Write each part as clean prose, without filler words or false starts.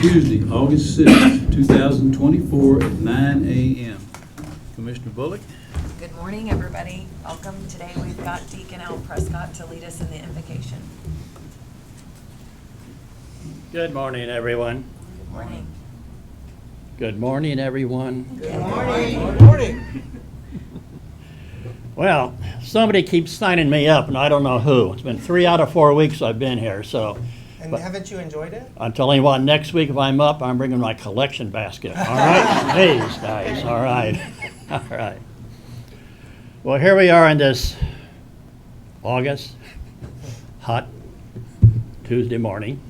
Tuesday, August 6th, 2024 at 9 a.m. Commissioner Bullock? Good morning, everybody. Welcome. Today we've got Deacon Al Prescott to lead us in the invocation. Good morning, everyone. Good morning. Good morning, everyone. Good morning. Good morning. Well, somebody keeps signing me up, and I don't know who. It's been 3 out of 4 weeks I've been here, so. And but haven't you enjoyed it? I'm telling you what, next week if I'm up, I'm bringing my collection basket. All right? Please, guys. All right. All right. Well, here we are on this August, hot Tuesday morning.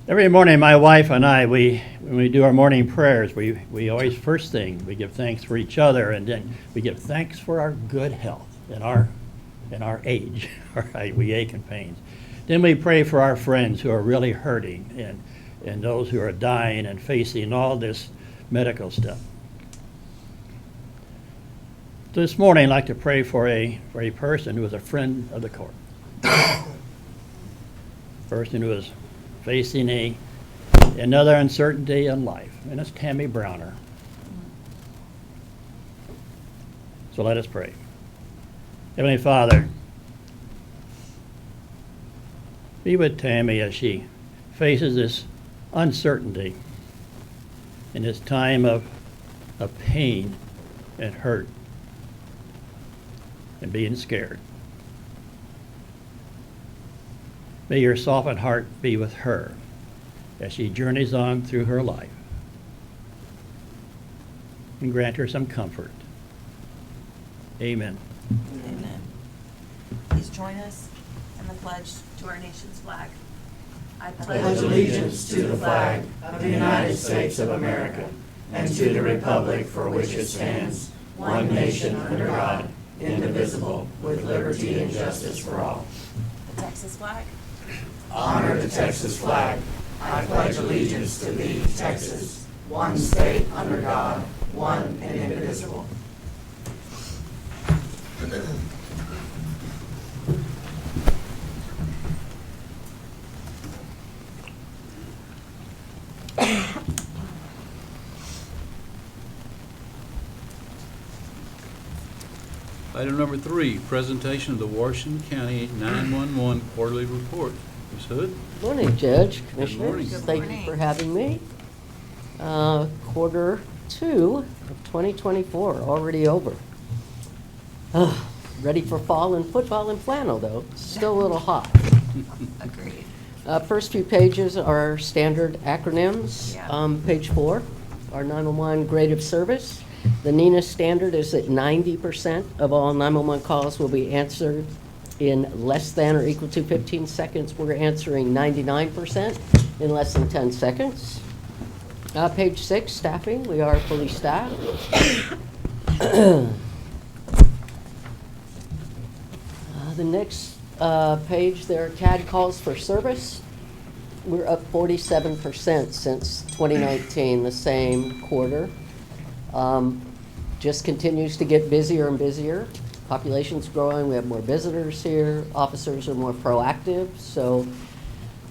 Every morning, my wife and I, when we do our morning prayers, we always, first thing, we give thanks for each other, and then we give thanks for our good health in our age. All right, we ache and pains. Then we pray for our friends who are really hurting and those who are dying and facing all this medical stuff. This morning, I'd like to pray for a person who is a friend of the court. Person who is facing another uncertainty in life, and it's Tammy Browner. So let us pray. Heavenly Father, be with Tammy as she faces this uncertainty in this time of pain and hurt and being scared. May your softened heart be with her as she journeys on through her life, and grant her some comfort. Amen. Amen. Please join us in the pledge to our nation's flag. I pledge allegiance to the flag of the United States of America and to the republic for which it stands, one nation under God, indivisible, with liberty and justice for all. The Texas flag. Honor the Texas flag. I pledge allegiance to thee, Texas, one state under God, one and indivisible. Item number 3, presentation of the Washington County 911 quarterly report. Ms. Hood? Morning, Judge, Commissioners. morning. Good Thank you morning. for having me. Quarter 2 of 2024, already over. Ready for fall and football and flannel, though. Still a little hot. Agreed. First few pages are standard acronyms. Yeah. Page 4, our 911 grade of service. The NENA standard is that 90% of all 911 calls will be answered in less than or equal to 15 seconds. We're answering 99% in less than 10 seconds. Page 6, staffing. We are fully staffed. The next page, there are CAD calls for service. We're up 47% since 2019, the same quarter. Just continues to get busier and busier. Population's growing, we have more visitors here, officers are more proactive, so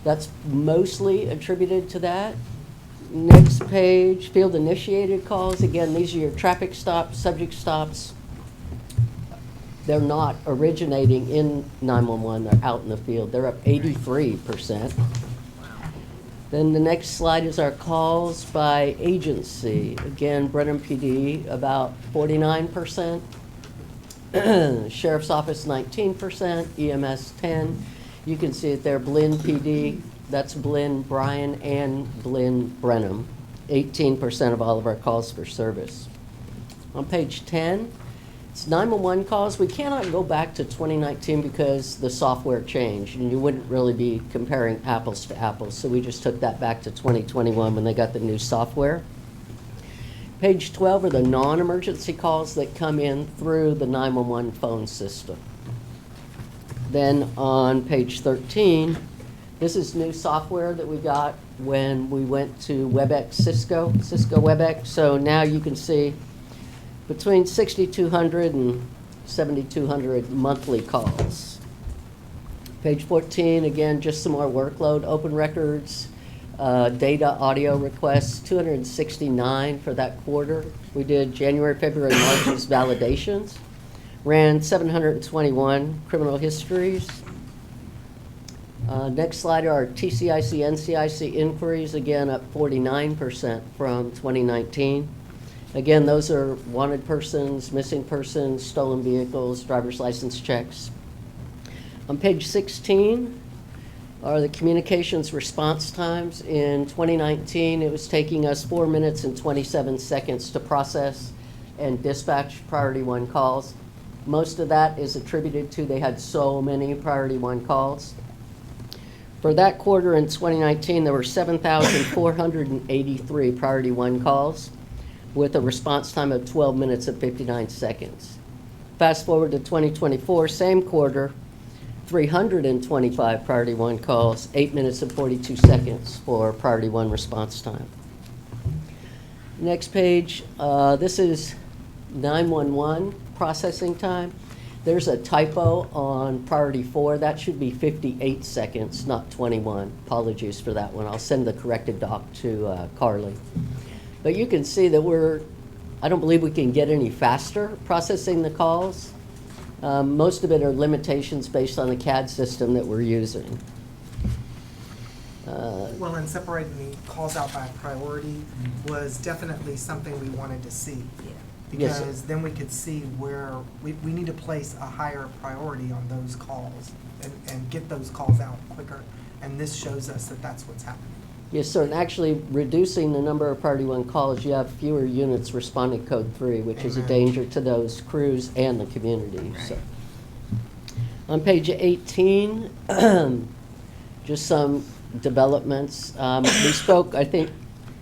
that's mostly attributed to that. Next page, field initiated calls. Again, these are your traffic stops, subject stops. They're not originating in 911, they're out in the field. They're up 83%. Then the next slide is our calls by agency. Again, Brenham PD, about 49%. Sheriff's Office, 19%. EMS, 10%. You can see it there, Blinn PD, that's Blinn Bryan and Blinn Brenham. 18% of all of our calls for service. On page 10, it's 911 calls. We cannot go back to 2019 because the software changed, and you wouldn't really be comparing apples to apples. So we just took that back to 2021 when they got the new software. Page 12 are the non-emergency calls that come in through the 911 phone system. Then on page 13, this is new software that we got when we went to WebEx Cisco WebEx. So now you can see between 6,200 and 7,200 monthly calls. Page 14, again, just some more workload, open records, data audio requests, 269 for that quarter. We did January, February, March's validations, ran 721 criminal histories. Next slide are our TCIC, NCIC inquiries, again up 49% from 2019. Again, those are wanted persons, missing persons, stolen vehicles, driver's license checks. On page 16 are the communications response times. In 2019, it was taking us 4 minutes and 27 seconds to process and dispatch priority 1 calls. Most of that is attributed to they had so many priority 1 calls. For that quarter in 2019, there were 7,483 priority 1 calls with a response time of 12 minutes and 59 seconds. Fast forward to 2024, same quarter, 325 priority 1 calls, 8 minutes and 42 seconds for priority 1 response time. Next page, this is 911 processing time. There's a typo on priority 4. That should be 58 seconds, not 21. Apologies for that one. I'll send the corrected doc to Carly. But you can see that I don't believe we can get any faster processing the calls. Most of it are limitations based on the CAD system that we're using. Well, and separating the calls out by priority was definitely something we wanted to see. Yes, sir. Because then we could see where we need to place a higher priority on those calls and get those calls out quicker. And this shows us that that's what's happening. Yes, sir, and actually reducing the number of priority 1 calls, you have fewer units responding code 3, which is a Amen. danger to those crews and the community. So, on page 18, just some developments. We spoke, I think,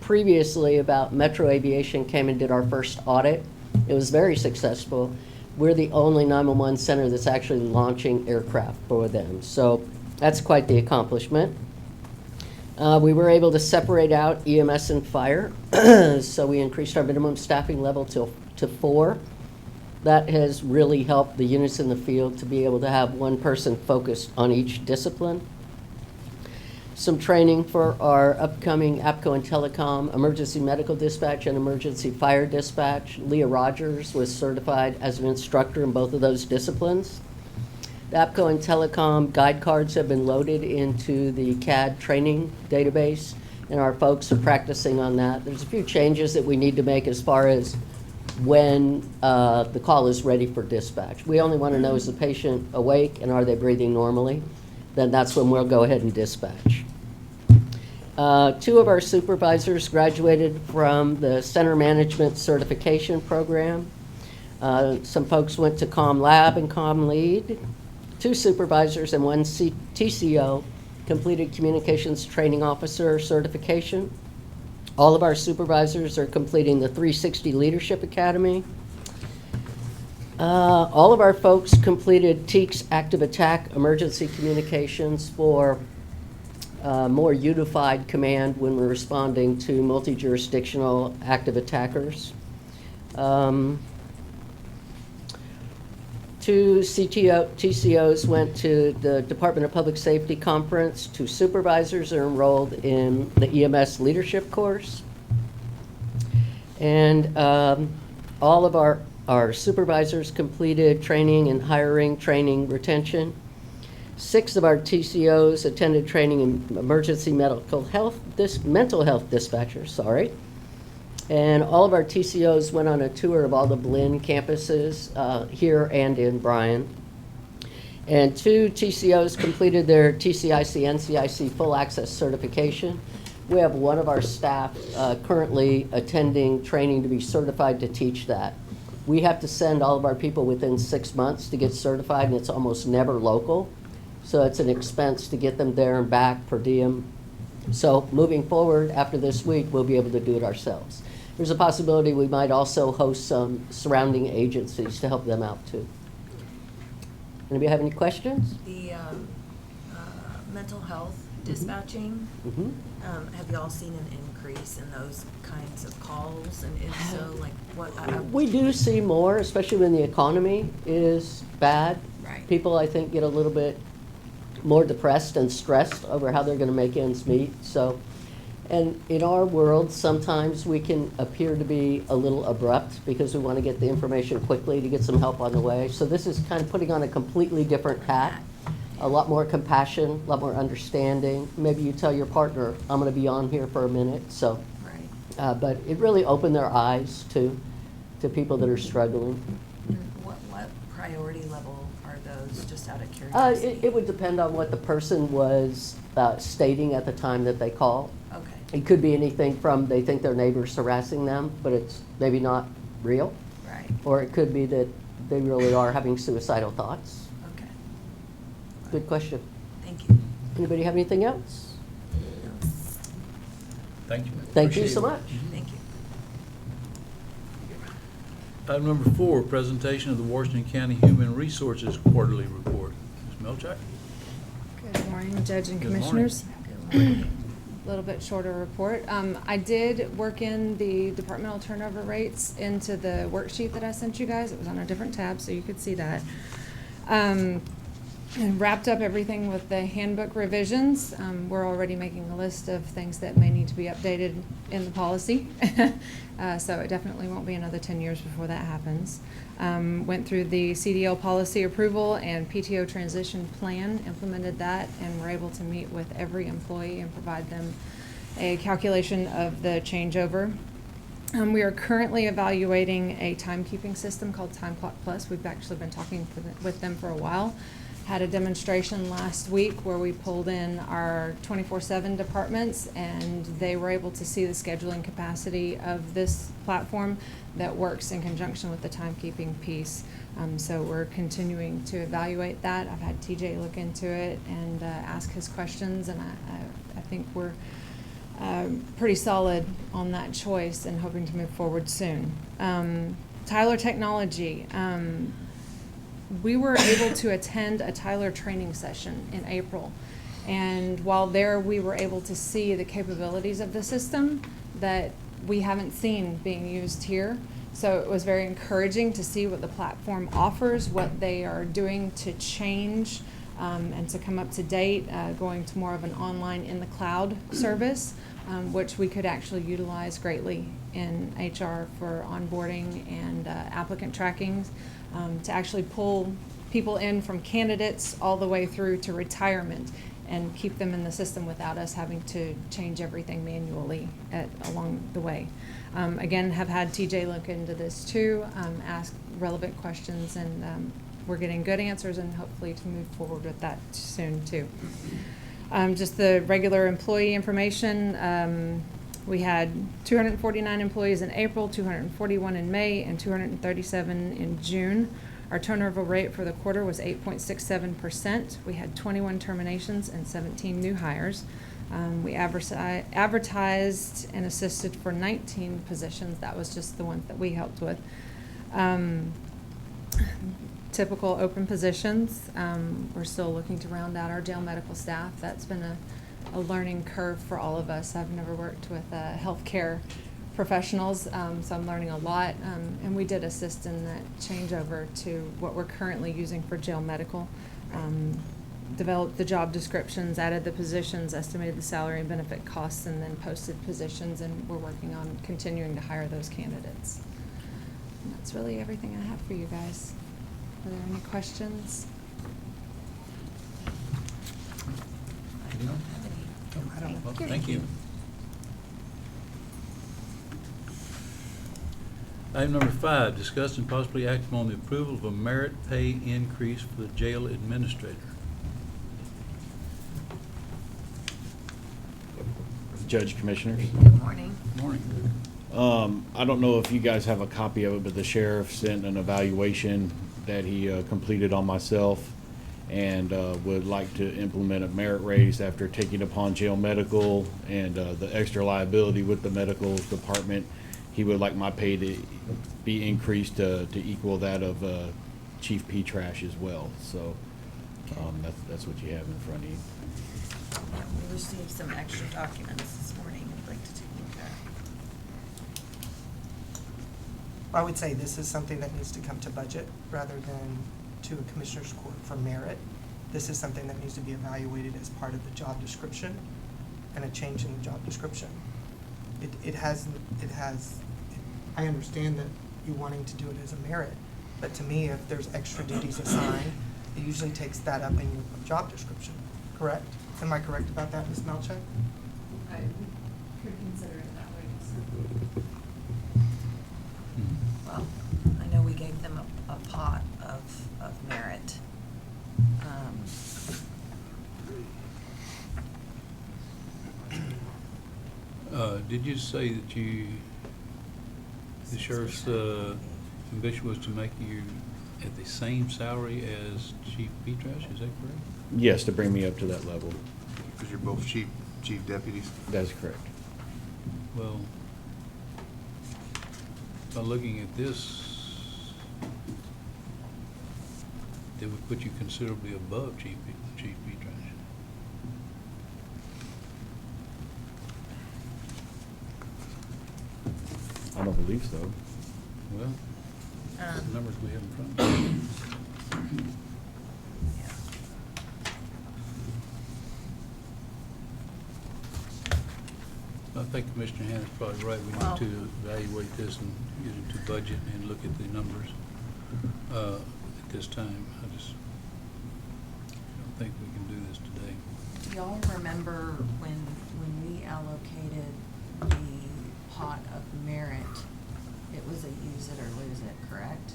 previously about Metro Aviation came and did our first audit. It was very successful. We're the only 911 center that's actually launching aircraft for them. So that's quite the accomplishment. We were able to separate out EMS and fire, so we increased our minimum staffing level to 4. That has really helped the units in the field to be able to have one person focused on each discipline. Some training for our upcoming APCO and Telecom emergency medical dispatch and emergency fire dispatch. Leah Rogers was certified as an instructor in both of those disciplines. The APCO and Telecom guide cards have been loaded into the CAD training database, and our folks are practicing on that. There's a few changes that we need to make as far as when the call is ready for dispatch. We only want to know, is the patient awake and are they breathing normally? Then that's when we'll go ahead and dispatch. 2 of our supervisors graduated from the Center Management Certification Program. Some folks went to Com Lab and Com Lead. 2 supervisors and 1 TCO completed Communications Training Officer certification. All of our supervisors are completing the 360 Leadership Academy. All of our folks completed TEACS Active Attack Emergency Communications for more unified command when we're responding to multi-jurisdictional active attackers. 2 TCOs went to the Department of Public Safety conference. 2 supervisors are enrolled in the EMS leadership course. And all of our supervisors completed training in hiring, training, retention. 6 of our TCOs attended training in emergency mental health dispatchers, And all of our TCOs went on a tour of all the Blinn campuses here and in Bryan. And 2 TCOs completed their TCIC, NCIC full access certification. We have one of our staff currently attending training to be certified to teach that. We have to send all of our people within 6 months to get certified, and it's almost never local. So it's an expense to get them there and back per diem. So moving forward, after this week, we'll be able to do it ourselves. There's a possibility we might also host some surrounding agencies to help them out too. Anybody have any questions? The mental health dispatching, have y'all seen an increase in those kinds of calls? And if so, like what? We do see more, especially when the economy is bad. Right. People, I think, get a little bit more depressed and stressed over how they're gonna make ends meet, so. And in our world, sometimes we can appear to be a little abrupt because we want to get the information quickly to get some help on the way. So this is kind of putting on a completely different hat, a lot more compassion, a lot more understanding. Maybe you tell your partner, I'm going to be on here for a minute, so. Right. But it really opened their eyes to people that are struggling. And what priority level are those, just out of curiosity? It would depend on what the person was stating at the time that they call. Okay, It could be anything from they think their neighbor's harassing them, but it's maybe not real. right, Or it could be that they really are having suicidal thoughts. okay. Good question. Thank you. Anybody have anything else? No, Thank you. Thank you Appreciate so it. much. thank you. Item number 4, presentation of the Washington County Human Resources Quarterly Report. Ms. Melchak? Good morning, Judge and Good morning. Commissioners. Good morning. A little bit shorter report. I did work in the departmental turnover rates into the worksheet that I sent you guys. It was on a different tab, so you could see that. And wrapped up everything with the handbook revisions. We're already making a list of things that may need to be updated in the policy. So it definitely won't be another 10 years before that happens. Went through the CDL policy approval and PTO transition plan, implemented that, and were able to meet with every employee and provide them a calculation of the changeover. We are currently evaluating a timekeeping system called Time Clock Plus. We've actually been talking with them for a while. Had a demonstration last week where we pulled in our 24/7 departments, and they were able to see the scheduling capacity of this platform that works in conjunction with the timekeeping piece. So we're continuing to evaluate that. I've had TJ look into it and ask his questions, and I think we're pretty solid on that choice and hoping to move forward soon. Tyler Technology. We were able to attend a Tyler training session in April. And while there, we were able to see the capabilities of the system that we haven't seen being used here. So it was very encouraging to see what the platform offers, what they are doing to change and to come up to date, going to more of an online in the cloud service, which we could actually utilize greatly in HR for onboarding and applicant tracking, to actually pull people in from candidates all the way through to retirement and keep them in the system without us having to change everything manually along the way. Again, have had TJ look into this too, ask relevant questions, and we're getting good answers and hopefully to move forward with that soon too. Just the regular employee information. We had 249 employees in April, 241 in May, and 237 in June. Our turnover rate for the quarter was 8.67%. We had 21 terminations and 17 new hires. We advertised and assisted for 19 positions. That was just the ones that we helped with. Typical open positions. We're still looking to round out our jail medical staff. That's been a learning curve for all of us. I've never worked with healthcare professionals, so I'm learning a lot. And we did assist in that changeover to what we're currently using for jail medical. Developed the job descriptions, added the positions, estimated the salary and benefit costs, and then posted positions, and we're working on continuing to hire those candidates. And that's really everything I have for you guys. Are there any questions? I don't have any. I don't. Well, thank you. Item number 5, discuss and possibly act upon the approval of a merit pay increase for the jail administrator. Judge, Commissioners. Good morning. Morning. I don't know if you guys have a copy of it, but the sheriff sent an evaluation that he completed on myself and would like to implement a merit raise after taking upon jail medical and the extra liability with the medical department. He would like my pay to be increased to equal that of Chief P. Trash as well. So that's what you have in front of you. Yeah, we received some extra documents this morning. I'd like to take a look at. I would say this is something that needs to come to budget rather than to a commissioner's court for merit. this is something that needs to be evaluated as part of the job description and a change in the job description. It has, I understand that you wanting to do it as a merit, but to me, if there's extra duties assigned, it usually takes that up in your job description, correct? Am I correct about that, Ms. Melchick? I could consider it that way. Well, I know we gave them a pot of merit. Did you say that the sheriff's ambition was to make you at the same salary as Chief Petrash, is that correct? Yes, to bring me up to that level. Because you're both chief deputies? That's correct. Well, by looking at this, that would put you considerably above Chief Petrash. I don't believe so. Well, the Um, numbers we have in front of us. yeah. I think Commissioner Hannah's probably right. We Well- need to evaluate this and get into budget and look at the numbers at this time. I just don't think we can do this today. Do y'all remember when we allocated the pot of merit, it was a use it or lose it, correct?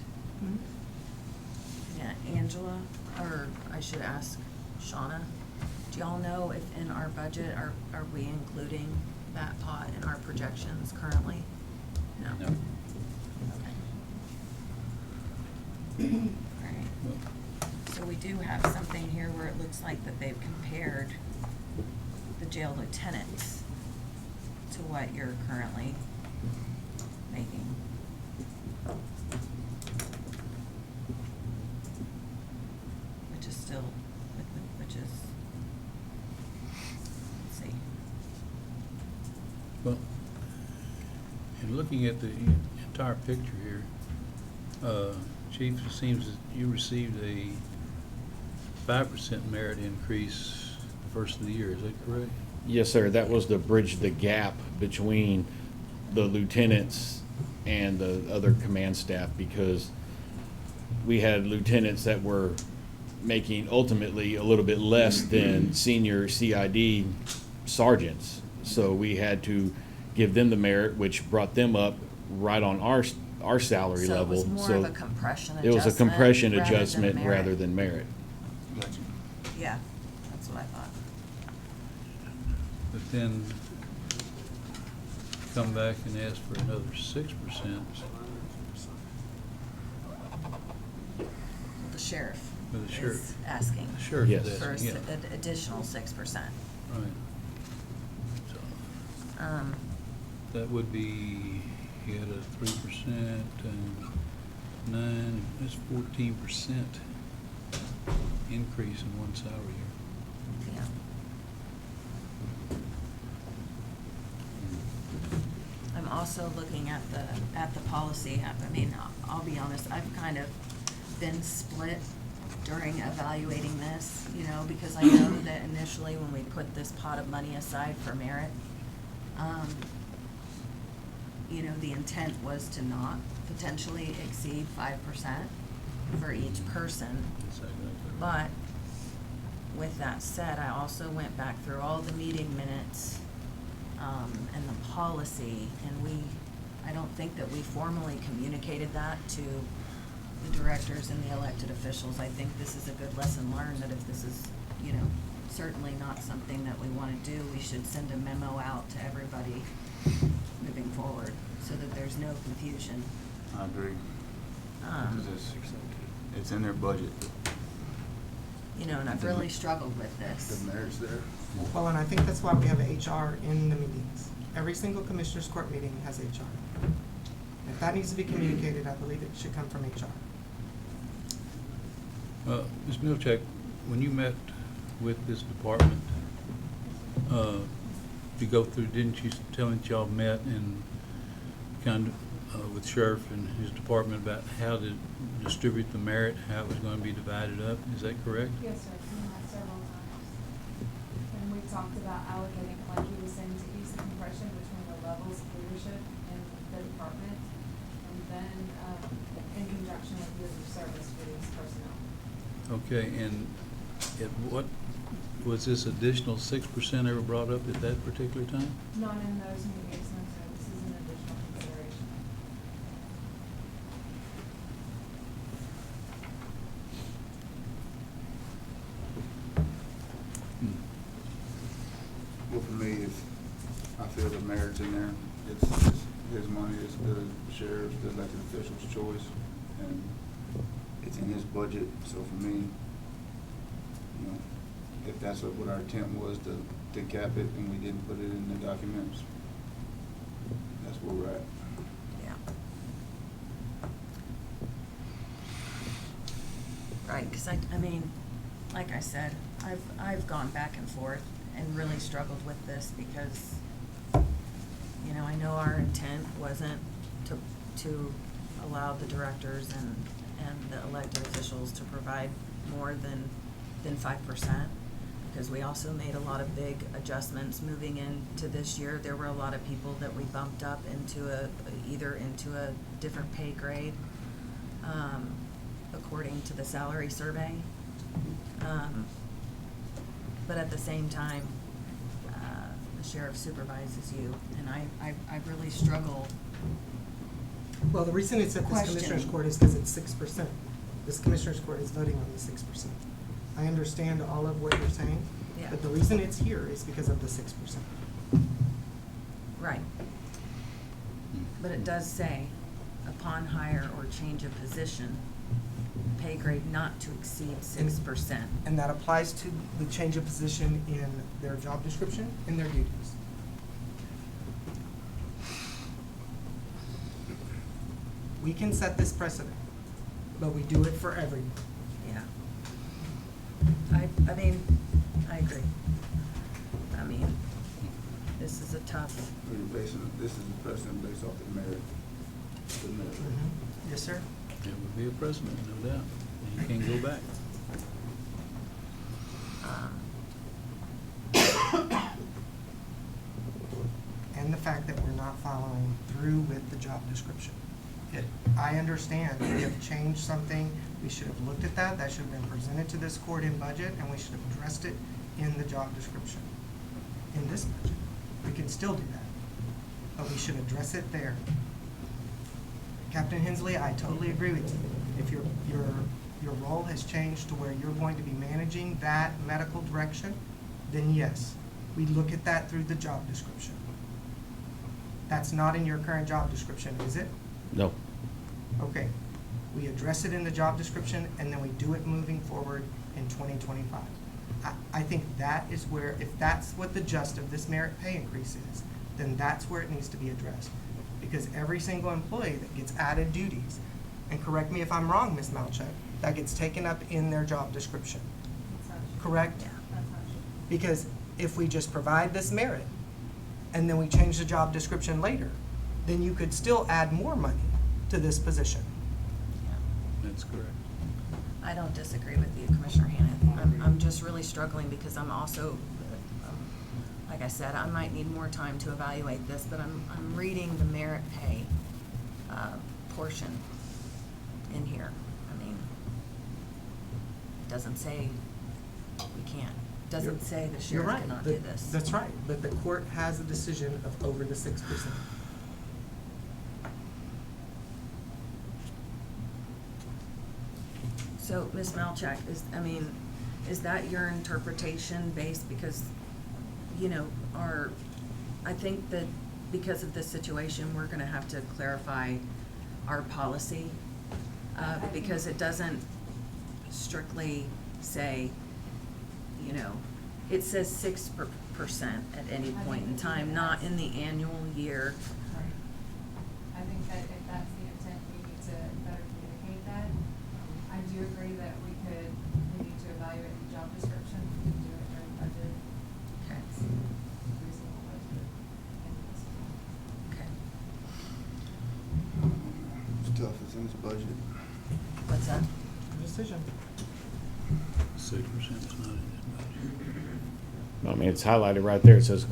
Yeah, Angela, or I should ask Shauna, do y'all know if in our budget, are we including that pot in our projections currently? No? No. Okay. Alright. Well, So we do have something here where it looks like that they've compared the jail lieutenants to what you're currently making. Which is still, which is, let's see. Well, in looking at the entire picture here, Chief, it seems that you received a 5% merit increase the first of the year, is that correct? Yes, sir. That was to bridge the gap between the lieutenants and the other command staff, because we had lieutenants that were making ultimately a little bit less than senior CID sergeants. So we had to give them the merit, which brought them up right on our salary level. So it was more of a compression It was a adjustment compression rather than adjustment merit. rather than merit. Gotcha. Yeah, that's what I thought. But then come back and ask for another 6%. The sheriff For the is sheriff. asking Sure. Yes. that's- for yeah, an additional 6%. Right. So that would be, you had a 3% and 9, that's 14% increase in one salary year. Yeah. I'm also looking at the policy. I mean, I'll be honest, I've kind of been split during evaluating this, you know, because I know that initially when we put this pot of money aside for merit, you know, the intent was to not potentially exceed 5% for each person. That's exactly right. But with that said, I also went back through all the meeting minutes, and the policy, and I don't think that we formally communicated that to the directors and the elected officials. I think this is a good lesson learned, that if this is, you know, certainly not something that we wanna do, we should send a memo out to everybody moving forward, so that there's no confusion. I agree. Um, It's in their budget. You know, and I've really struggled with this. The mayor's there. Well, and I think that's why we have HR in the meetings. Every single commissioners court meeting has HR. If that needs to be communicated, I believe it should come from HR. Ms. Milchek, when you met with this department, you go through, didn't you tell me that y'all met and kind of with Sheriff and his department about how to distribute the merit, how it was going to be divided up? Is that correct? Yes, sir. talked about allocating, like he was saying, to ease the compression between the levels of leadership in the department, and then, in conjunction with years of service for these personnel. Okay, and what, was this additional 6% ever brought up at that particular time? Not in those meetings, no, sir, this is an additional consideration. Well, for me, it's, I feel the merit's in there. It's his money, it's the sheriff's, the elected official's choice, and it's in his budget, so for me, you know, if that's what our intent was to cap it, and we didn't put it in the documents, that's where we're at. Yeah. Right, because I mean, like I said, I've gone back and forth and really struggled with this because, you know, I know our intent wasn't to allow the directors and the elected officials to provide more than 5%, because we also made a lot of big adjustments moving into this year. There were a lot of people that we bumped up into either into a different pay grade, according to the salary survey. But at the same time, the sheriff supervises you, and I really struggle. Well, the reason it's at this Question. commissioner's court is because it's 6%. This commissioner's court is voting on the 6%. I understand all of what you're saying, Yeah. but the reason it's here is because of the 6%. Right. But it does say, upon hire or change of position, pay grade not to exceed 6%. And that applies to the change of position in their job description and their duties. We can set this precedent, but we do it for everyone. Yeah. I mean, I agree. I mean, this is a tough, This is the precedent based off the merit. The merit. Yes, sir? It would be a precedent, no doubt. You can't go back. And the fact that we're not following through with the job description. I understand, we have changed something, we should have looked at that should have been presented to this court in budget, and we should have addressed it in the job description. In this budget, we can still do that, but we should address it there. Captain Hensley, I totally agree with you. If your role has changed to where you're going to be managing that medical direction, then yes, we look at that through the job description. That's not in your current job description, is it? No. Okay, we address it in the job description, and then we do it moving forward in 2025. I think that is where, if that's what the gist of this merit pay increase is, then that's where it needs to be addressed. Because every single employee that gets added duties, and correct me if I'm wrong, Ms. Malchuk, that gets taken up in their job description, That's not true. correct? yeah. That's not true. Because if we just provide this merit, and then we change the job description later, then you could still add more money to this position. That's correct. I don't disagree with you, Commissioner Hannon. I'm just really struggling because I'm also, like I said, I might need more time to evaluate this, but I'm reading the merit pay portion in here. I mean, it doesn't say we can't. It doesn't say the You're sheriff right. cannot do this. That's right, but the court has a decision of over the 6%. So, Ms. Malchak, is that your interpretation based, because, you know, I think that because of this situation, we're gonna have to clarify our policy, because it doesn't strictly say, you know, it says 6% at any point in time, not in the annual year. Right. I think that if that's the intent, we need to better communicate that. I do agree that we need to evaluate the job description, we can do it during budget. Okay. It's reasonable budget. Okay. It's tough, it's in his budget. What's that? Decision. 6% is not in his budget. I mean, it's highlighted right there. It says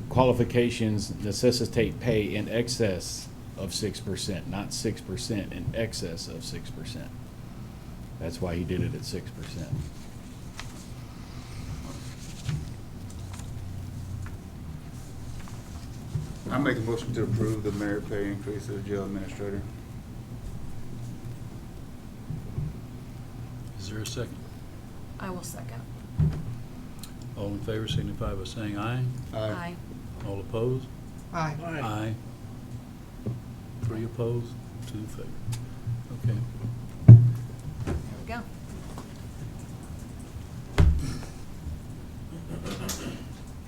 qualifications necessitate pay in excess of 6%, not 6%, in excess of 6%. That's why he did it at 6%. I make a motion to approve the merit pay increase of the jail administrator. Is there a second? I will second. All in favor signify by saying aye. Aye. All opposed? Aye. Aye. 3 opposed, 2 in favor. Okay. There we go.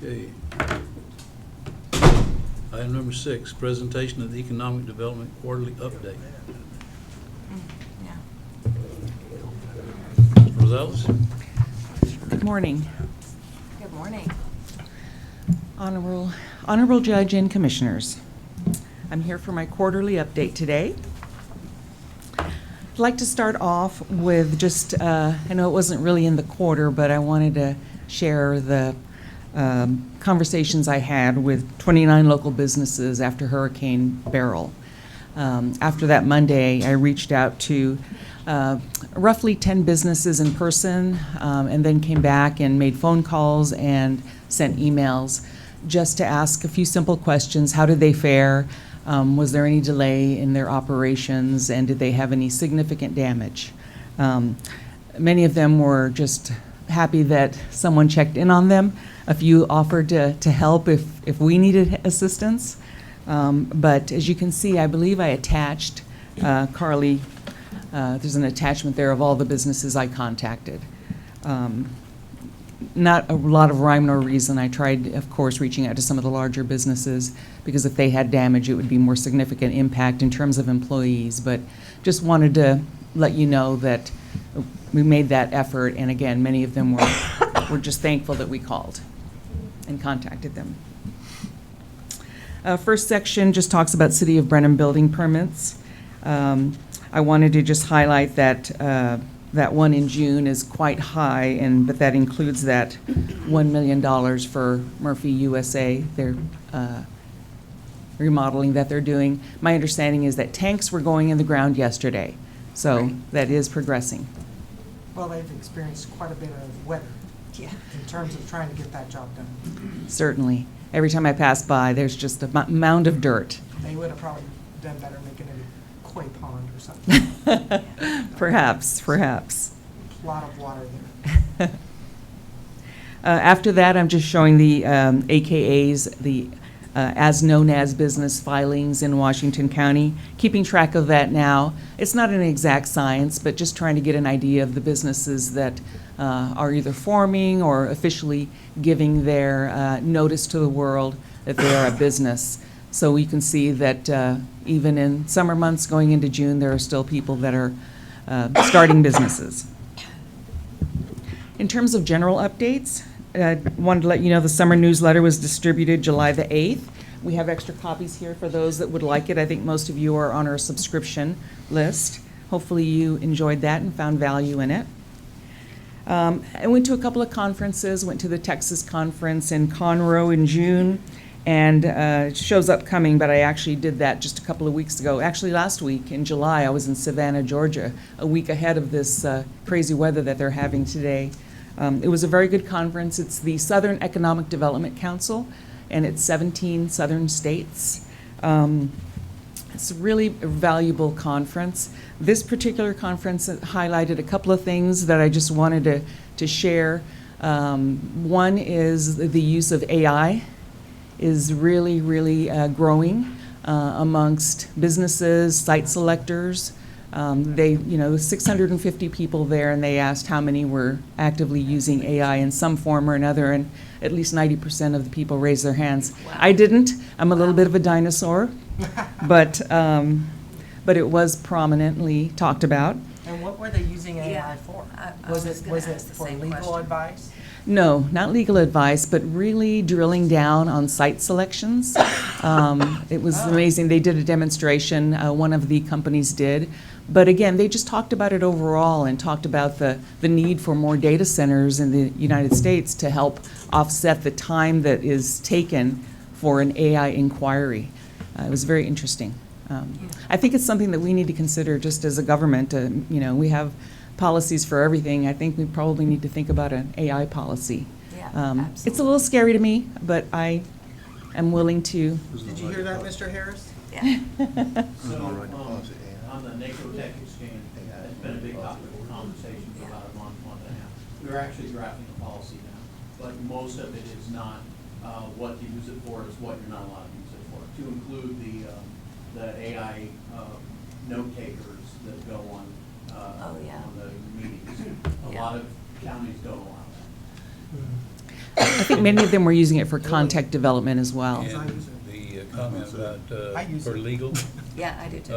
Okay. Item number 6, presentation of the Economic Development Quarterly Update. Yeah. Rosales? Good morning, Good morning. Honorable Judge and Commissioners. I'm here for my quarterly update today. I'd like to start off with just, I know it wasn't really in the quarter, but I wanted to share the conversations I had with 29 local businesses after Hurricane Beryl. After that Monday, I reached out to roughly 10 businesses in person, and then came back and made phone calls and sent emails just to ask a few simple questions. How did they fare? Was there any delay in their operations, and did they have any significant damage? Many of them were just happy that someone checked in on them. A few offered to help if we needed assistance. But as you can see, I believe I attached, Carly, there's an attachment there of all the businesses I contacted. Not a lot of rhyme nor reason. I tried, of course, reaching out to some of the larger businesses because if they had damage, it would be more significant impact in terms of employees. But just wanted to let you know that we made that effort, and again, many of them were just thankful that we called and contacted them. First section just talks about City of Brenham building permits. I wanted to just highlight that that one in June is quite high, but that includes that $1 million for Murphy USA, their remodeling that they're doing. My understanding is that tanks were going in the ground yesterday, so Right. that is progressing. Well, they've experienced quite a bit of weather Yeah. in terms of trying to get that job done. Certainly. Every time I pass by, there's just a mound of dirt. They would have probably done better making it a koi pond or something. Perhaps. A lot of water there. After that, I'm just showing the AKAs, the as known as business filings in Washington County, keeping track of that now. It's not an exact science, but just trying to get an idea of the businesses that are either forming or officially giving their notice to the world that they are a business. So we can see that even in summer months going into June, there are still people that are starting businesses. In terms of general updates, I wanted to let you know the summer newsletter was distributed July the 8th. We have extra copies here for those that would like it. I think most of you are on our subscription list. Hopefully you enjoyed that and found value in it. I went to a couple of conferences, went to the Texas conference in Conroe in June, and it shows upcoming, but I actually did that just a couple of weeks ago. Actually, last week in July, I was in Savannah, Georgia, a week ahead of this crazy weather that they're having today. It was a very good conference. It's the Southern Economic Development Council, and it's 17 southern states. It's a really valuable conference. This particular conference highlighted a couple of things that I just wanted to share. One is the use of AI is really, really growing amongst businesses, site selectors. 650 people there, and they asked how many were actively using AI in some form or another, and at least 90% of the people raised their hands. Wow. I didn't. I'm a little bit of a dinosaur, but it was prominently talked about. And what were they using AI Yeah. for? I Was was it gonna ask the for same legal question. advice? No, not legal advice, but really drilling down on site selections. It was amazing. They did a demonstration, one of the companies did. But again, they just talked about it overall and talked about the need for more data centers in the United States to help offset the time that is taken for an AI inquiry. It was very interesting. I think it's something that we need to consider just as a government. We have policies for everything. I think we probably need to think about an AI policy. Yeah, It's a absolutely. little scary to me, but I am willing to. Did you hear that, Mr. Harris? Yeah. So, on the NACO Tech Exchange, it's been a big topic of conversation for about a month and a half. We're actually drafting a policy now, but most of it is not what to use it for, it's what you're not allowed to use it for. To include the AI note takers that go on Oh, yeah. on the meetings. A Yeah. lot of counties don't allow that. I think many of them were using it for contact development as well. I And use it. the comment about, I use for it. legal, Yeah, I do too.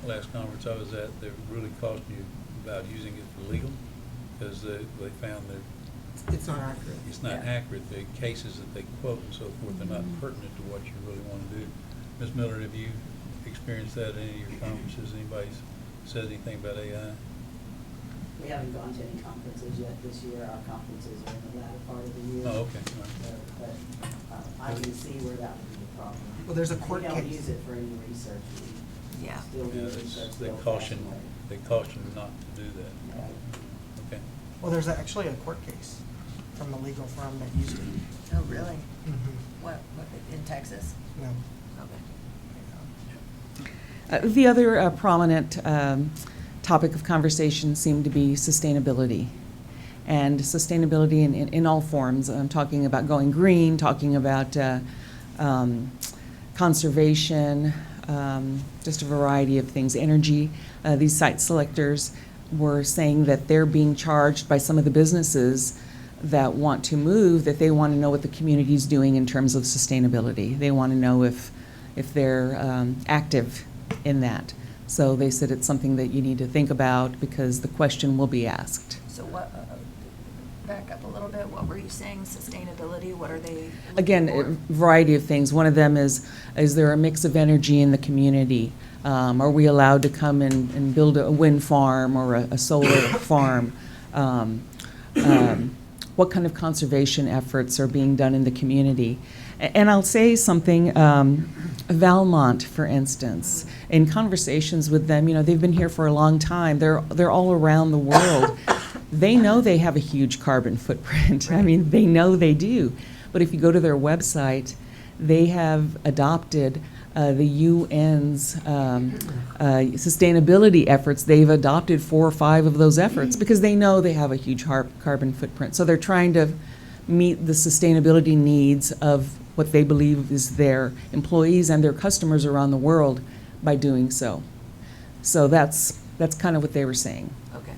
last conference I was at, they really cautioned you about using it for legal, because they found that It's not accurate. it's not Yeah. accurate. The cases that they quote and so forth are not pertinent to what you really want to do. Ms. Miller, have you experienced that in any of your conferences? Anybody said anything about AI? We haven't gone to any conferences yet this year. Our conferences are in the latter part of the year. Oh, okay. All right. But I can see where that would be a problem. Well, there's a court We don't case. use it for any research. We Yeah. still do Yeah, research they the caution, old-fashioned way. they caution not to do that. Right. Okay. Well, there's actually a court case from a legal firm that used it. Oh, really? Mhm. What, in Texas? No. Okay. The other prominent topic of conversation seemed to be sustainability. And sustainability in all forms. I'm talking about going green, talking about conservation, just a variety of things, energy. These site selectors were saying that they're being charged by some of the businesses that want to move, that they want to know what the community is doing in terms of sustainability. They want to know if they're active in that. So they said it's something that you need to think about because the question will be asked. So what, back up a little bit, what were you saying, sustainability, what are they looking Again, for? a variety of things. One of them is there a mix of energy in the community? Are we allowed to come and build a wind farm or a solar farm? What kind of conservation efforts are being done in the community? And I'll say something, Valmont, for instance, in conversations with them, they've been here for a long time. They're all around the world. They know they have a huge carbon footprint. I mean, they know they do. But if you go to their website, they have adopted the UN's sustainability efforts. They've adopted 4 or 5 of those efforts because they know they have a huge carbon footprint. So they're trying to meet the sustainability needs of what they believe is their employees and their customers around the world by doing so. So that's kind of what they were saying. Okay.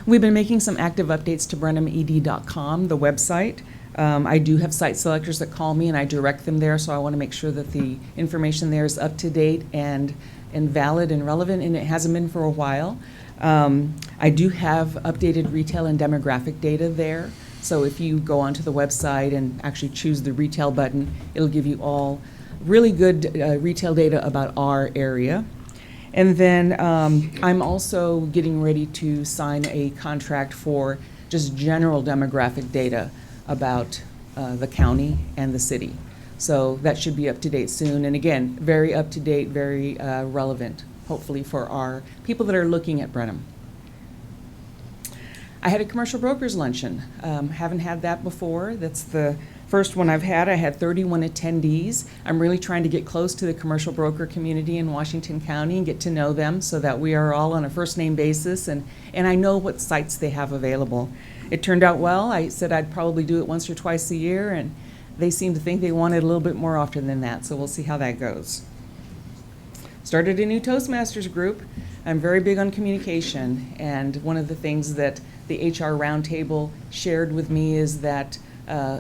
We've been making some active updates to BrenhamED.com, the website. I do have site selectors that call me and I direct them there, so I want to make sure that the information there is up to date and valid and relevant, and it hasn't been for a while. I do have updated retail and demographic data there, so if you go onto the website and actually choose the retail button, it'll give you all really good retail data about our area. And then I'm also getting ready to sign a contract for just general demographic data about the county and the city. So that should be up to date soon. And again, very up to date, very relevant, hopefully for our people that are looking at Brenham. I had a commercial brokers luncheon. Haven't had that before. That's the first one I've had. I had 31 attendees. I'm really trying to get close to the commercial broker community in Washington County and get to know them so that we are all on a first name basis and I know what sites they have available. It turned out well. I said I'd probably do it once or twice a year, and they seem to think they want it a little bit more often than that, so we'll see how that goes. Started a new Toastmasters group. I'm very big on communication, and one of the things that the HR Roundtable shared with me is that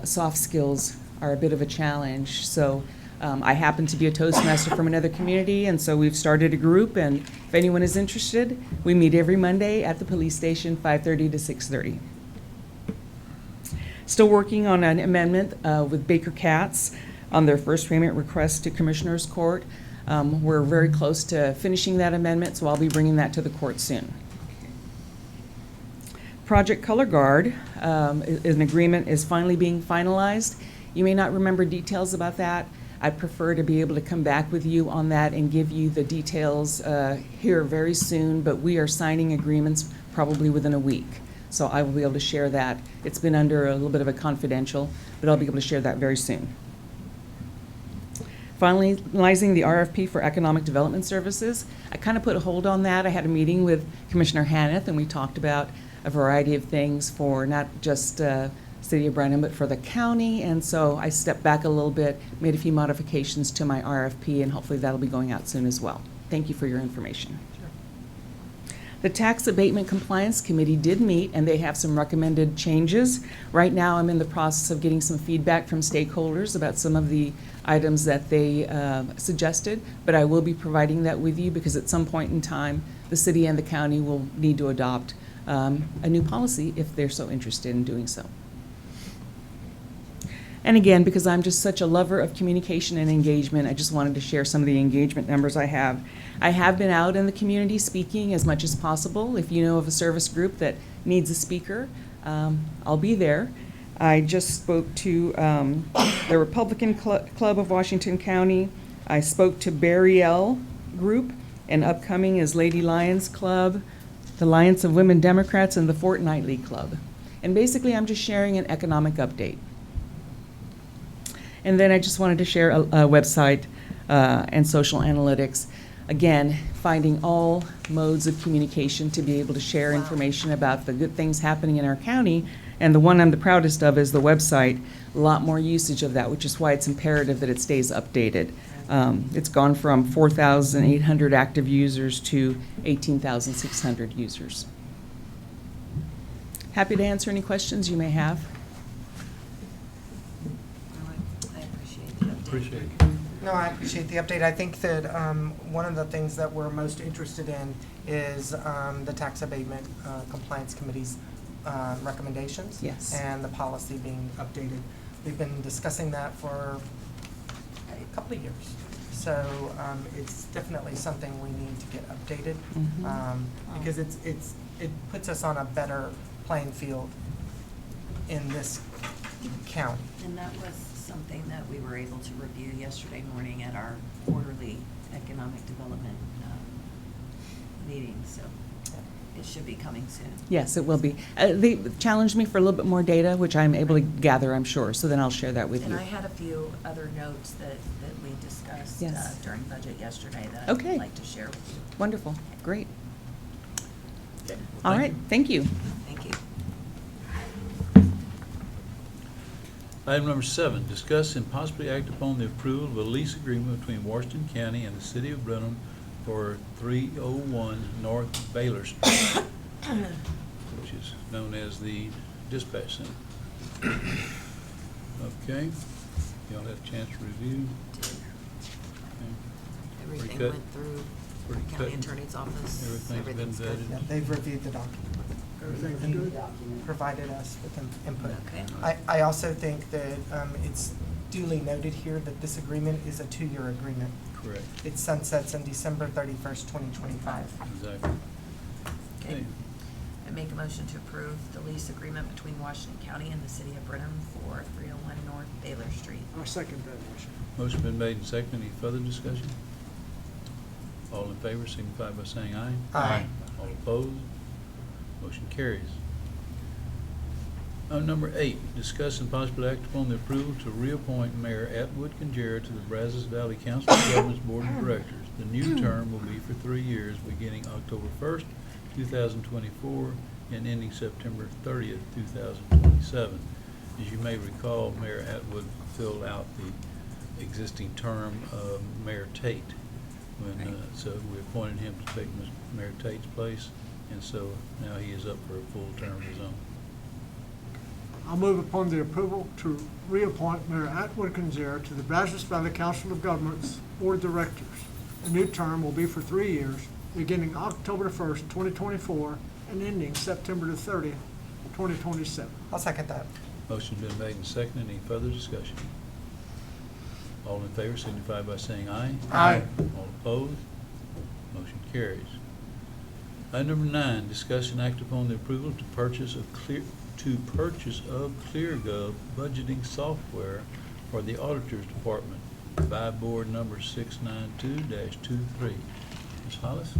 soft skills are a bit of a challenge. So I happen to be a Toastmaster from another community, and so we've started a group, and if anyone is interested, we meet every Monday at the police station, 5:30 to 6:30. Still working on an amendment with Baker Katz on their first payment request to Commissioner's Court. We're very close to finishing that amendment, so I'll be bringing that to the court soon. Project Color Guard, an agreement is finally being finalized. You may not remember details about that. I'd prefer to be able to come back with you on that and give you the details here very soon, but we are signing agreements probably within a week. So I will be able to share that. It's been under a little bit of a confidential, but I'll be able to share that very soon. Finalizing the RFP for Economic Development Services. I kind of put a hold on that. I had a meeting with Commissioner Hanneth, and we talked about a variety of things for not just City of Brenham, but for the county. And so I stepped back a little bit, made a few modifications to my RFP, and hopefully that'll be going out soon as well. Thank you for your information. The Tax Abatement Compliance Committee did meet, and they have some recommended changes. Right now, I'm in the process of getting some feedback from stakeholders about some of the items that they suggested, but I will be providing that with you because at some point in time, the city and the county will need to adopt a new policy if they're so interested in doing so. And again, because I'm just such a lover of communication and engagement, I just wanted to share some of the engagement numbers I have. I have been out in the community speaking as much as possible. If you know of a service group that needs a speaker, I'll be there. I just spoke to the Republican Club of Washington County. I spoke to Burial Group, and upcoming is Lady Lions Club, the Alliance of Women Democrats, and the Fortnightly Club. And basically, I'm just sharing an economic update. And then I just wanted to share a website and social analytics. Again, finding all modes of communication to be able to share information about the good things happening in our county. And the one I'm the proudest of is the website. A lot more usage of that, which is why it's imperative that it stays updated. It's gone from 4,800 active users to 18,600 users. Happy to answer any questions you may have. I appreciate the update. Appreciate it. No, I appreciate the update. I think that one of the things that we're most interested in is the Tax Abatement Compliance Committee's recommendations. Yes. And the policy being updated. We've been discussing that for a couple of years. So it's definitely something we need to get updated because it puts us on a better playing field in this county. And that was something that we were able to review yesterday morning at our quarterly economic development meeting, so it should be coming soon. Yes, it will be. They challenged me for a little bit more data, which I'm able to gather, I'm sure, so then I'll share that with And you. I had a few other notes that we discussed Yes. during budget yesterday that Okay. I'd like to share with you. Wonderful, great. Okay. All right, thank you. Thank you. Item number 7, discuss and possibly act upon the approval of a lease agreement between Washington County and the City of Brenham for 301 North Baylor Street, which is known as the dispatch center. Okay, y'all had a chance to review? Okay. Everything cut. went through Pretty cut. county attorney's office. Everything's been Everything's good. vetted. Yeah, they've reviewed the document. And provided us with input. Okay. I also think that it's duly noted here that this agreement is a 2-year agreement. Correct, It sunsets on December 31st, 2025. exactly. Okay. I make a motion to approve the lease agreement between Washington County and the City of Brenham for 301 North Baylor Street. I'll second that motion. Motion been made and seconded. Any further discussion? All in favor signify by saying aye. Aye. All opposed? Motion carries. Number 8, discuss and possibly act upon the approval to reappoint Mayor Atwood Conjera to the Brazos Valley Council of Governments Board of Directors. The new term will be for 3 years, beginning October 1st, 2024, and ending September 30th, 2027. As you may recall, Mayor Atwood filled out the existing term of Mayor Tate. So we appointed him to take Mayor Tate's place, and so now he is up for a full term of his own. I'll move upon the approval to reappoint Mayor Atwood Kinzer to the Brazos Valley Council of Governments Board of Directors. The new term will be for 3 years, beginning October 1st, 2024, and ending September the 30th, 2027. I'll second that. Motion's been made and seconded. Any further discussion? All in favor signify by saying aye. Aye. All opposed? Motion carries. Item number 9, discuss and act upon the approval to purchase of ClearGov budgeting software for the Auditor's Department by Board number 692-23. Ms. Hollis?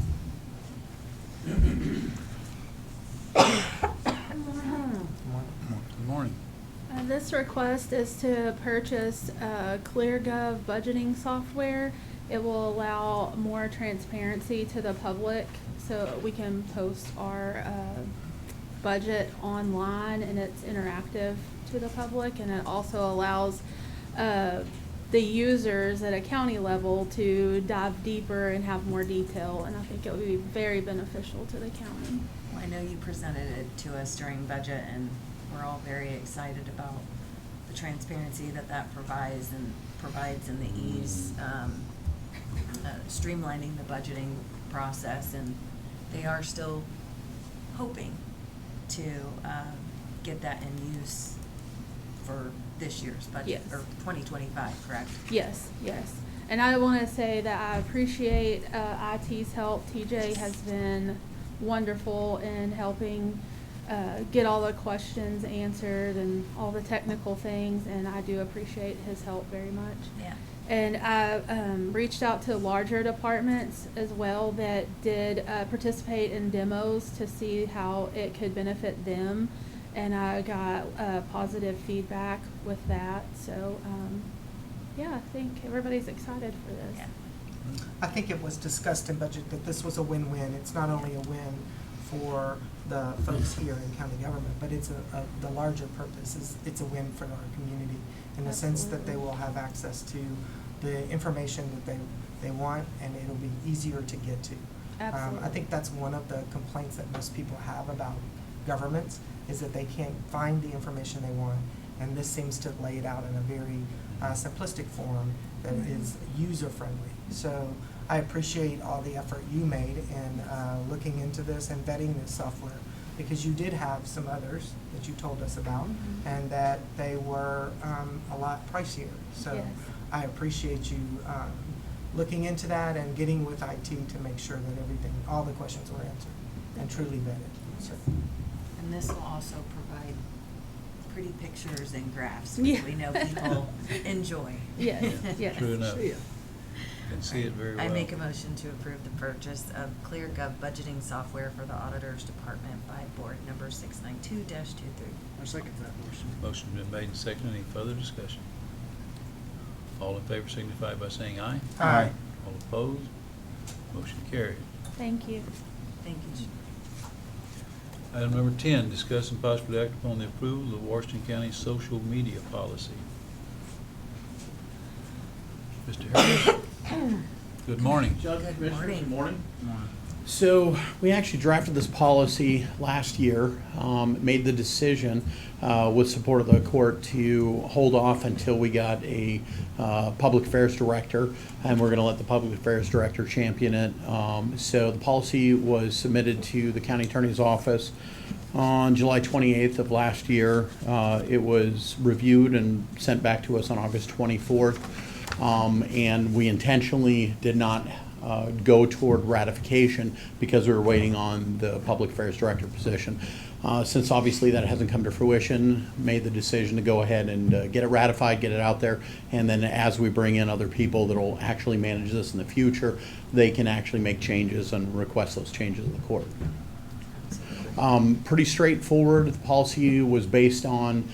Good morning. This request is to purchase ClearGov budgeting software. It will allow more transparency to the public so we can post our budget online and it's interactive to the public, and it also allows the users at a county level to dive deeper and have more detail, and I think it would be very beneficial to the county. Well, I know you presented it to us during budget, and we're all very excited about the transparency that that provides and the ease, streamlining the budgeting process, and they are still hoping to get that in use for this year's budget, Yes. or 2025, correct? Yes, yes. And I want to say that I appreciate IT's help. TJ has been wonderful in helping get all the questions answered and all the technical things, and I do appreciate his help very much. Yeah. And I reached out to larger departments as well that did participate in demos to see how it could benefit them. And I got positive feedback with that. So, yeah, I think everybody's excited for this. Yeah. I think it was discussed in budget that this was a win-win. It's not only a win for the folks here in county government, but it's the larger purpose is it's a win for our community in the sense that they will have access to the information that they want, and it'll be easier to get to. Absolutely. I think that's one of the complaints that most people have about governments is that they can't find the information they want, and this seems to lay it out in a very simplistic form that is user-friendly. So I appreciate all the effort you made in looking into this and vetting this software, because you did have some others that you told us about, and that they were a lot pricier. So Yes. I appreciate you looking into that and getting with IT to make sure that all the questions were answered and truly vetted. So, And this will also provide pretty pictures and graphs, Yeah. which we know people enjoy. Yes, yes. True enough. Can see it very well. I make a motion to approve the purchase of ClearGov budgeting software for the Auditor's Department by Board number 692-23. I second that motion. Motion's been made and seconded. Any further discussion? All in favor signify by saying aye. Aye. All opposed? Motion carried. Thank you. Thank you. Item number 10, discuss and possibly act upon the approval of the Washington County social media policy. Mr. Harris? Good morning. Judge, Good Commissioners, morning. good morning. So we actually drafted this policy last year, made the decision with support of the court to hold off until we got a public affairs director, and we're going to let the public affairs director champion it. So the policy was submitted to the county attorney's office on July 28th of last year. It was reviewed and sent back to us on August 24th, and we intentionally did not go toward ratification because we were waiting on the public affairs director position. Since obviously that hasn't come to fruition, made the decision to go ahead and get it ratified, get it out there, and then as we bring in other people that will actually manage this in the future, they can actually make changes and request those changes of the court. Pretty straightforward. The policy was based on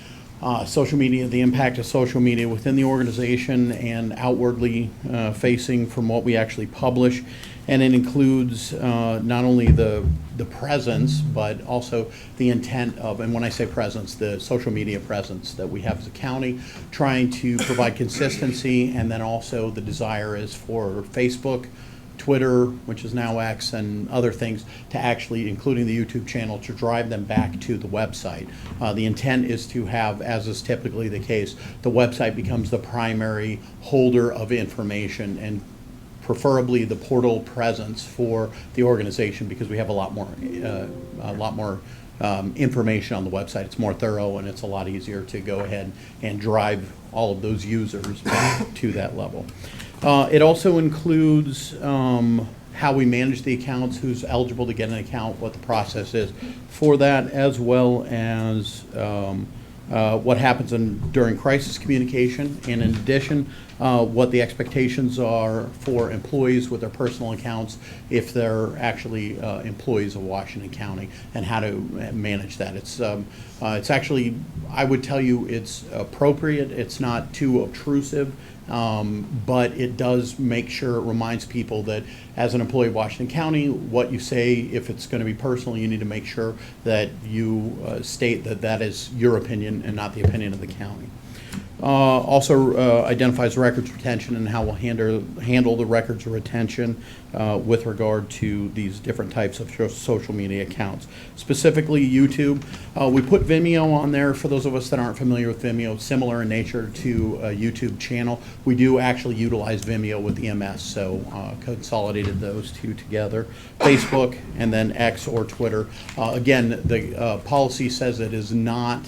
social media, the impact of social media within the organization and outwardly facing from what we actually publish. And it includes not only the presence, but also the intent of, and when I say presence, the social media presence that we have as a county, trying to provide consistency, and then also the desire is for Facebook, Twitter, which is now X, and other things, to actually, including the YouTube channel, to drive them back to the website. The intent is to have, as is typically the case, the website becomes the primary holder of information, and preferably the portal presence for the organization, because we have a lot more information on the website. It's more thorough, and it's a lot easier to go ahead and drive all of those users back to that level. It also includes how we manage the accounts, who's eligible to get an account, what the process is for that, as well as what happens during crisis communication, and in addition, what the expectations are for employees with their personal accounts if they're actually employees of Washington County, and how to manage that. It's actually, I would tell you, it's appropriate. It's not too obtrusive, but it does make sure it reminds people that as an employee of Washington County, what you say, if it's going to be personal, you need to make sure that you state that that is your opinion and not the opinion of the county. Also identifies records retention and how we'll handle the records retention with regard to these different types of social media accounts. Specifically YouTube, we put Vimeo on there. For those of us that aren't familiar with Vimeo, similar in nature to a YouTube channel. We do actually utilize Vimeo with EMS, so consolidated those two together. Facebook, and then X or Twitter. Again, the policy says it is not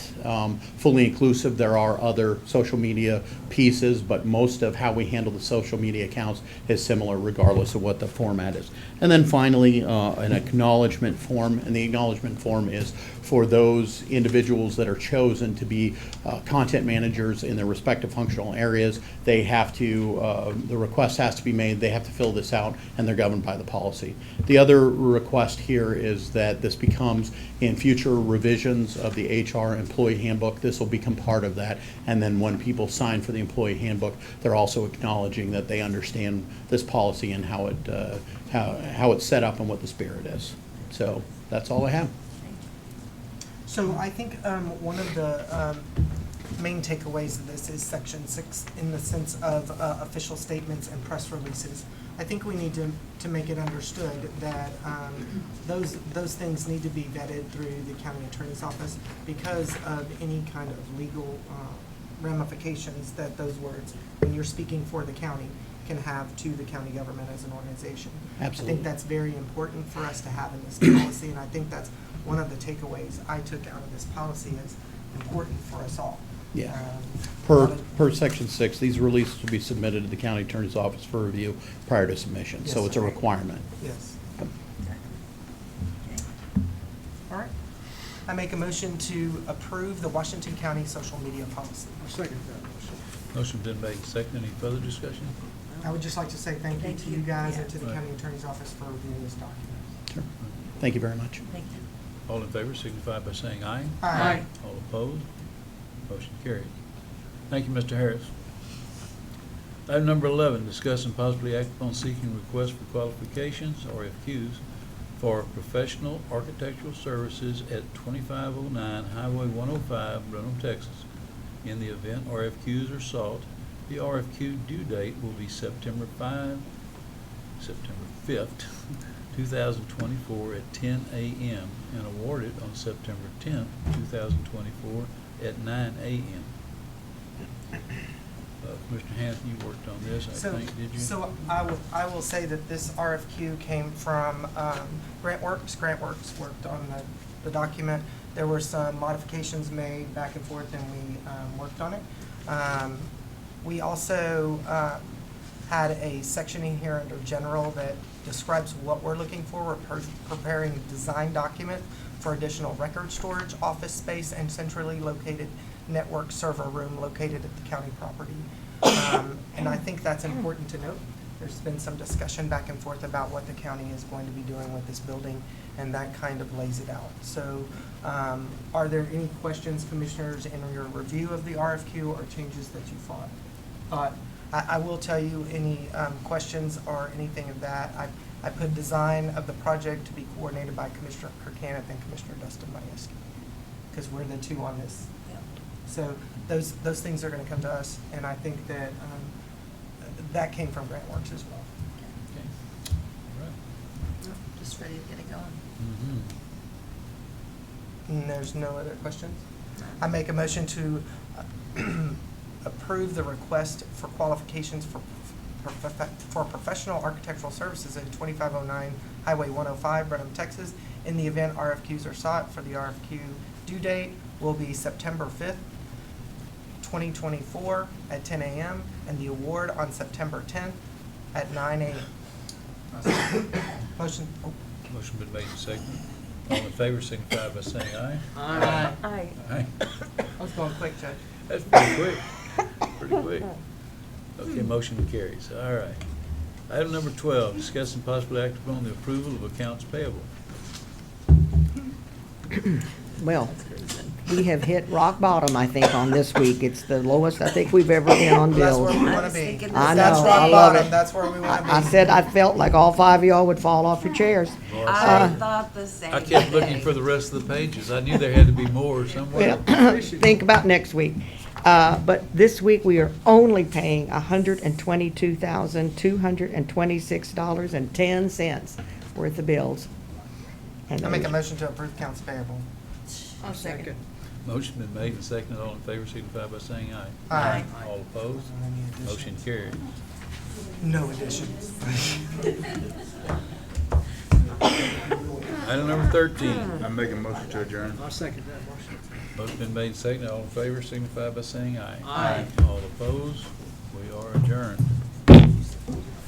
fully inclusive. There are other social media pieces, but most of how we handle the social media accounts is similar regardless of what the format is. And then finally, an acknowledgement form, and the acknowledgement form is for those individuals that are chosen to be content managers in their respective functional areas. They have to, the request has to be made, they have to fill this out, and they're governed by the policy. The other request here is that this becomes, in future revisions of the HR employee handbook, this will become part of that, and then when people sign for the employee handbook, they're also acknowledging that they understand this policy and how it's set up and what the spirit is. So that's all I have. So I think one of the main takeaways of this is Section 6 in the sense of official statements and press releases. I think we need to make it understood that those things need to be vetted through the county attorney's office because of any kind of legal ramifications that those words, when you're speaking for the county, can have to the county government as an organization. Absolutely. I think that's very important for us to have in this policy, and I think that's one of the takeaways I took out of this policy is important for us all. Yeah. Per Section 6, these releases will be submitted to the county attorney's office for review prior to submission, Yes, so it's a okay. requirement. Yes. All right. I make a motion to approve the Washington County social media policy. I second that motion. Motion been made, second. Any further discussion? I would just like to say thank you to you guys Yeah. and to the Right. county attorney's office for reviewing this document. Sure. Thank you very much. Thank you. All in favor signify by saying aye. Aye. All opposed? Motion carried. Thank you, Mr. Harris. Item number 11, discuss and possibly act upon seeking requests for qualifications, RFQs, for professional architectural services at 2509 Highway 105, Brenham, Texas. In the event RFQs are sought, the RFQ due date will be September 5th, 2024 at 10 a.m. and awarded on September 10th, 2024 at 9 a.m. Commissioner Hanson, you worked on this, I think, did you? So I will say that this RFQ came from GrantWorks. GrantWorks worked on the document. There were some modifications made back and forth, and we worked on it. We also had a section in here under general that describes what we're looking for. We're preparing a design document for additional record storage, office space, and centrally located network server room located at the county property. And I think that's important to note. There's been some discussion back and forth about what the county is going to be doing with this building, and that kind of lays it out. So are there any questions, commissioners, in your review of the RFQ or changes that you thought? I will tell you any questions or anything of that. I put design of the project to be coordinated by Commissioner Kirkaniff and Commissioner Dustin Majewski, because we're the two on this. So those things are going to come to us, and I think that that came from GrantWorks as well. Okay. just ready to get it going. Mhm. And there's no other questions? I make a motion to approve the request for qualifications for professional architectural services at 2509 Highway 105, Brenham, Texas, in the event RFQs are sought. For the RFQ due date will be September 5th, 2024 at 10 a.m. and the award on September 10th at 9 a.m. Motion, oh, Motion been made and seconded. All in favor signify by saying aye. Aye. Aye. Aye. I was going quick, Judge. That's pretty quick, pretty quick. Okay, motion carries, all right. Item number 12, discuss and possibly act upon the approval of accounts payable. Well, we have hit rock bottom, I think, on this week. It's the lowest I think we've ever been on That's bills. where we I want was to be. thinking I That's know, rock I love bottom. it. That's where we want to be. I said I felt like all 5 of y'all would fall off your chairs. I thought the same I kept looking thing. for the rest of the pages. I knew there had to be more somewhere. Well, think about next week. But this week, we are only paying $122,226.10 worth of bills. And I make a motion to approve accounts payable. I'll second. Motion been made and seconded. All in favor signify by saying aye. Aye. All opposed? Motion carries. No additions. Item number 13. I make a motion to adjourn. I'll second that motion. Motion been made and seconded. All in favor signify by saying aye. Aye. All opposed?